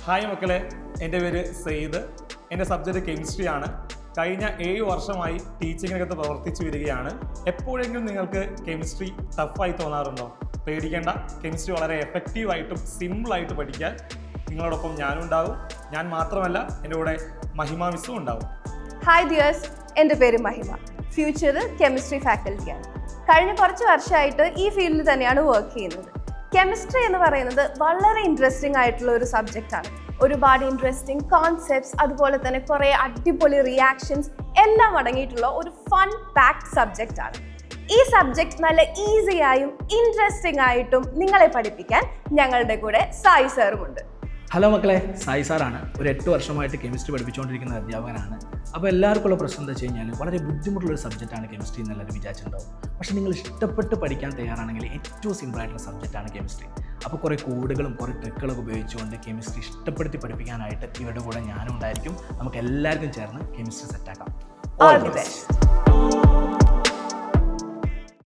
Hi മക്കളെ, എൻ്റെ പേര് സെയ്ദ്. എൻ്റെ സബ്ജക്റ്റ് കെമിസ്ട്രി ആണ്. കഴിഞ്ഞ 7 വർഷമായി ടീച്ചിങ്ങിനകത്ത് പ്രവർത്തിച്ചു വരികയാണ്. എപ്പോഴെങ്കിലും നിങ്ങൾക്ക് കെമിസ്ട്രി ടഫായി തോന്നാറുണ്ടോ? പേടിക്കേണ്ട, കെമിസ്ട്രി വളരെ എഫക്റ്റീവായിട്ടും സിമ്പിളായിട്ട് പഠിക്കാൻ നിങ്ങളോടൊപ്പം ഞാനും ഉണ്ടാകും. ഞാൻ മാത്രമല്ല, എൻ്റെ കൂടെ മഹിമ മിസ്സും ഉണ്ടാവും. ഹായ് ഡിയേഴ്സ്, എൻ്റെ പേര് മഹിമ. ഫ്യൂച്ചറിൽ കെമിസ്ട്രി ഫാക്കൽറ്റിയാണ്. കഴിഞ്ഞ കുറച്ച് വർഷമായിട്ട് ഈ ഫീൽഡിൽ തന്നെയാണ് വർക്ക് ചെയ്യുന്നത്. കെമിസ്ട്രി എന്ന് പറയുന്നത് വളരെ ഇൻട്രസ്റ്റിംഗ് ആയിട്ടുള്ള ഒരു സബ്ജക്റ്റാണ്. ഒരുപാട് ഇൻട്രസ്റ്റിംഗ് കോൺസെപ്റ്റ്സ്, അതുപോലെ തന്നെ കുറേ അടിപൊളി റിയാക്ഷൻസ് എല്ലാം അടങ്ങിയിട്ടുള്ള ഒരു ഫൺ പാക്ഡ് സബ്ജക്റ്റ് ആണ്. ഈ സബ്ജക്റ്റ് നല്ല ഈസിയായും ഇൻട്രസ്റ്റിംഗ് ആയിട്ടും നിങ്ങളെ പഠിപ്പിക്കാൻ ഞങ്ങളുടെ കൂടെ സായി സാറുമുണ്ട്. ഹലോ മക്കളെ, സായി സാറാണ്. ഒരു 8 വർഷമായിട്ട് കെമിസ്ട്രി പഠിപ്പിച്ചുകൊണ്ടിരിക്കുന്ന അധ്യാപകനാണ്. അപ്പോൾ എല്ലാവർക്കുള്ള പ്രശ്നം എന്താ വെച്ച് കഴിഞ്ഞാൽ വളരെ ബുദ്ധിമുട്ടുള്ളൊരു സബ്ജക്റ്റാണ് കെമിസ്ട്രി എന്നെല്ലാവരും വിചാരിച്ചിട്ടുണ്ടാവും. പക്ഷേ നിങ്ങൾ ഇഷ്ടപ്പെട്ട് പഠിക്കാൻ തയ്യാറാണെങ്കിൽ ഏറ്റവും സിമ്പിളായിട്ടുള്ള സബ്ജക്റ്റാണ് കെമിസ്ട്രി. അപ്പോൾ കുറേ കോഡുകളും കുറേ ട്രിക്കുകളൊക്കെ ഉപയോഗിച്ചുകൊണ്ട് കെമിസ്ട്രി ഇഷ്ടപ്പെടുത്തി പഠിപ്പിക്കാനായിട്ട് ഇവരുടെ കൂടെ ഞാനും ഉണ്ടായിരിക്കും. നമുക്ക് എല്ലാവർക്കും ചേർന്ന് കെമിസ്ട്രി സെറ്റാക്കാം. All the best.